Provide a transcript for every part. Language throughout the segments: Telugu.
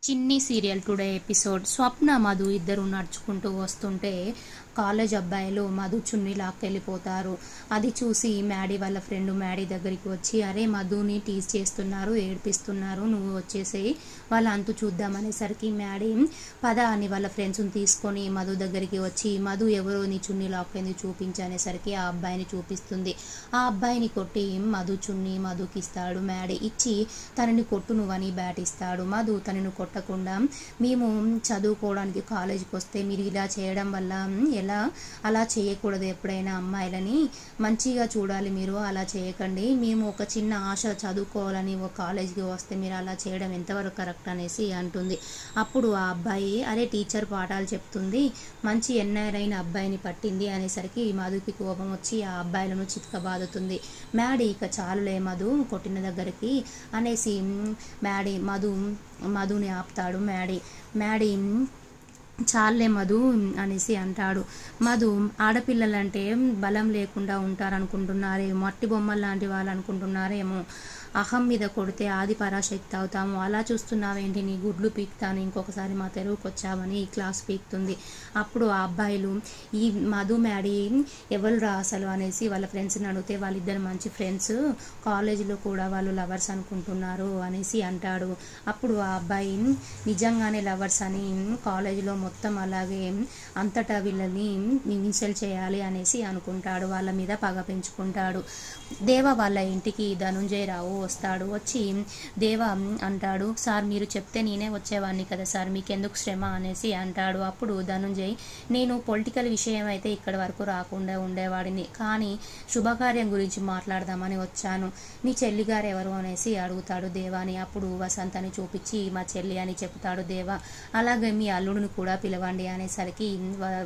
చిన్ని సీరియల్ టుడే ఎపిసోడ్. స్వప్న మధు ఇద్దరు నడుచుకుంటూ వస్తుంటే కాలేజ్ అబ్బాయిలు మధు చున్నీ లాక్కెళ్ళిపోతారు. అది చూసి మ్యాడీ వాళ్ళ ఫ్రెండ్ మ్యాడీ దగ్గరికి వచ్చి, అరే మధుని టీజ్ చేస్తున్నారు, ఏడిపిస్తున్నారు, నువ్వు వచ్చేసి వాళ్ళ అంతు చూద్దామనేసరికి మ్యాడీ పద అని వాళ్ళ ఫ్రెండ్స్ని తీసుకొని మధు దగ్గరికి వచ్చి, మధు ఎవరో నీ చున్నీ లాక్కెళ్ళి చూపించనేసరికి ఆ అబ్బాయిని చూపిస్తుంది. ఆ అబ్బాయిని కొట్టి మధు చున్నీ మధుకి ఇస్తాడు. మ్యాడీ ఇచ్చి తనని కొట్టు నువ్వని బ్యాట్ ఇస్తాడు. మధు తనని కొట్టకుండా, మేము చదువుకోవడానికి కాలేజీకి వస్తే మీరు ఇలా చేయడం వల్ల ఎలా అలా చేయకూడదు, ఎప్పుడైనా అమ్మాయిలని మంచిగా చూడాలి, మీరు అలా చేయకండి, మేము ఒక చిన్న ఆశ చదువుకోవాలని ఒక కాలేజీకి వస్తే మీరు అలా చేయడం ఎంతవరకు కరెక్ట్ అనేసి అంటుంది. అప్పుడు ఆ అబ్బాయి, అరే టీచర్ పాఠాలు చెప్తుంది, మంచి ఎన్ఆర్ఐన అబ్బాయిని పట్టింది అనేసరికి మధుకి కోపం వచ్చి ఆ అబ్బాయిలను చితకబాదుతుంది. మ్యాడీ ఇక చాలులే మధు కొట్టిన దగ్గరికి అనేసి మధుని ఆపుతాడు. మ్యాడీ చాలే మధు అనేసి అంటాడు. మధు ఆడపిల్లలంటే బలం లేకుండా ఉంటారనుకుంటున్నారేమో, మట్టి బొమ్మలు లాంటి వాళ్ళు అనుకుంటున్నారేమో, అహం మీద కొడితే ఆది పరాశక్తి అవుతాము, అలా చూస్తున్నావేంటి, నీ గుడ్లు పీక్తాను ఇంకొకసారి మా తెరువుకి వచ్చావని ఈ క్లాస్ పీక్తుంది. అప్పుడు ఆ అబ్బాయిలు, ఈ మధు మ్యాడీ ఎవరు రా అసలు అనేసి వాళ్ళ ఫ్రెండ్స్ని అడిగితే, వాళ్ళిద్దరు మంచి ఫ్రెండ్స్, కాలేజీలో కూడా వాళ్ళు లవర్స్ అనుకుంటున్నారు అనేసి అంటాడు. అప్పుడు ఆ అబ్బాయి నిజంగానే లవర్స్ అని కాలేజీలో మొత్తం అలాగే అంతటా వీళ్ళని ఇన్సల్ట్ చేయాలి అనేసి అనుకుంటాడు, వాళ్ళ మీద పగ పెంచుకుంటాడు. దేవ వాళ్ళ ఇంటికి ధనుంజయ రావు వస్తాడు. వచ్చి దేవ అంటాడు, సార్ మీరు చెప్తే నేనే వచ్చేవాడిని కదా సార్, మీకెందుకు శ్రమ అనేసి అంటాడు. అప్పుడు ధనుంజయ్, నేను పొలిటికల్ విషయం అయితే ఇక్కడి వరకు రాకుండా ఉండేవాడిని, కానీ శుభకార్యం గురించి మాట్లాడదామని వచ్చాను, నీ చెల్లిగారు ఎవరు అనేసి అడుగుతాడు దేవాని. అప్పుడు వసంత్ అని చూపించి మా చెల్లి అని చెప్తాడు దేవ. అలాగే మీ అల్లుడిని కూడా పిలవండి అనేసరికి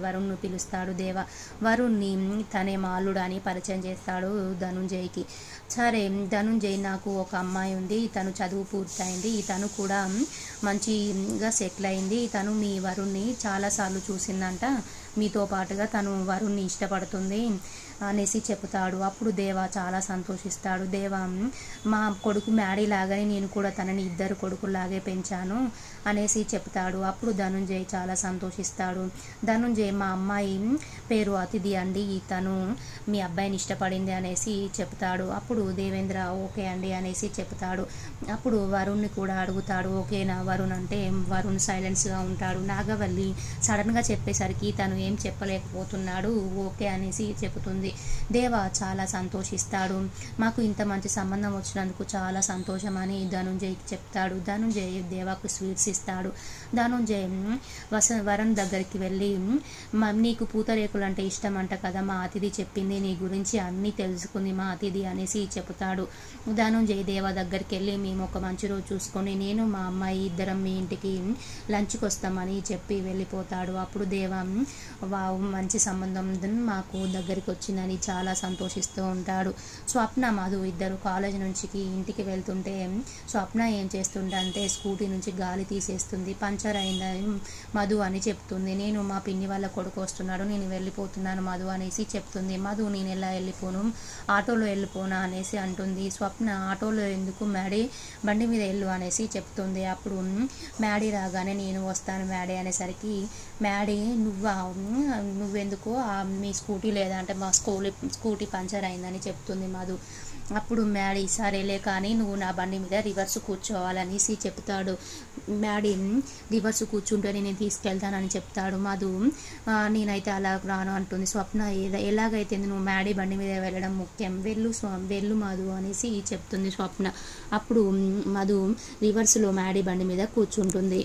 వరుణ్ను పిలుస్తాడు దేవ. వరుణ్ని తనే మా అల్లుడు అని పరిచయం చేస్తాడు ధనుంజయ్కి. సరే ధనుంజయ్, నాకు ఒక అమ్మాయి ఉంది, తను చదువు పూర్తయింది, తను కూడా మంచిగా సెటిల్ అయింది, తను మీ వరుణ్ని చాలాసార్లు చూసిందంట, మీతో పాటుగా తను వరుణ్ని ఇష్టపడుతుంది అనేసి చెప్తాడు. అప్పుడు దేవ చాలా సంతోషిస్తాడు. దేవ, మా కొడుకు మ్యాడీ లాగానే నేను కూడా తనని ఇద్దరు కొడుకులాగే పెంచాను అనేసి చెప్తాడు. అప్పుడు ధనుంజయ్ చాలా సంతోషిస్తాడు. ధనుంజయ్, మా అమ్మాయి పేరు అతిథి అండి, తను మీ అబ్బాయిని ఇష్టపడింది అనేసి చెప్తాడు. అప్పుడు దేవేంద్ర ఓకే అండి అనేసి చెప్తాడు. అప్పుడు వరుణ్ని కూడా అడుగుతాడు, ఓకేనా వరుణ్ అంటే. వరుణ్ సైలెన్స్గా ఉంటాడు. నాగవల్లి సడన్గా చెప్పేసరికి తను ఏం చెప్పలేకపోతున్నాడు, ఓకే అనేసి చెబుతుంది. దేవ చాలా సంతోషిస్తాడు. మాకు ఇంత మంచి సంబంధం వచ్చినందుకు చాలా సంతోషం అని ధనుంజయ్కి చెప్తాడు. ధనుంజయ్ దేవాకు స్వీట్స్ ఇస్తాడు. ధనుంజయ్ వరుణ్ దగ్గరికి వెళ్ళి, నీకు పూతరేకులు అంటే ఇష్టం అంట కదా, మా అతిథి చెప్పింది నీ గురించి అన్నీ తెలుసుకుంది మా అతిథి అనేసి చెప్తాడు. ధనుంజయ్ దేవ దగ్గరికి వెళ్ళి, మేము ఒక మంచి రోజు చూసుకొని నేను మా అమ్మాయి ఇద్దరం మీ ఇంటికి లంచ్కి వస్తామని చెప్పి వెళ్ళిపోతాడు. అప్పుడు దేవ, వావ్ మంచి సంబంధం మాకు దగ్గరికి వచ్చిందని చాలా సంతోషిస్తూ ఉంటాడు. స్వప్న మధు ఇద్దరు కాలేజ్ నుంచి ఇంటికి వెళ్తుంటే స్వప్న ఏం చేస్తుందంటే స్కూటీ నుంచి గాలి తీసేస్తుంది. పంచర్ అయిందని మధు అని చెప్తుంది. నేను మా పిన్ని వాళ్ళ కొడుకు వస్తున్నాడు, నేను వెళ్ళిపోతున్నాను మధు అనేసి చెప్తుంది. మధు, నేను ఎలా వెళ్ళిపోను, ఆటోలో వెళ్ళిపోనా అనేసి అంటుంది. స్వప్న, ఆటోలో ఎందుకు మ్యాడీ, బండి మీద వెళ్ళు అనేసి చెప్తుంది. అప్పుడు మ్యాడీ రాగానే నేను వస్తాను మ్యాడీ అనేసరికి, మ్యాడీ నువ్వెందుకు, మీ స్కూటీ లేదా అంటే మా స్కూటీ పంచర్ అయిందని చెప్తుంది మధు. అప్పుడు మ్యాడీ, సరేలే కానీ నువ్వు నా బండి మీద రివర్స్ కూర్చోవాలనేసి చెప్తాడు. మ్యాడీ రివర్స్ కూర్చుంటే నేను తీసుకెళ్తానని చెప్తాడు. మధు, నేనైతే అలా రాను అంటుంది. స్వప్న, ఎలాగైతే నువ్వు మ్యాడీ బండి మీద వెళ్ళడం ముఖ్యం, వెళ్ళు మధు అనేసి చెప్తుంది స్వప్న. అప్పుడు మధు రివర్స్లో మ్యాడీ బండి మీద కూర్చుంటుంది.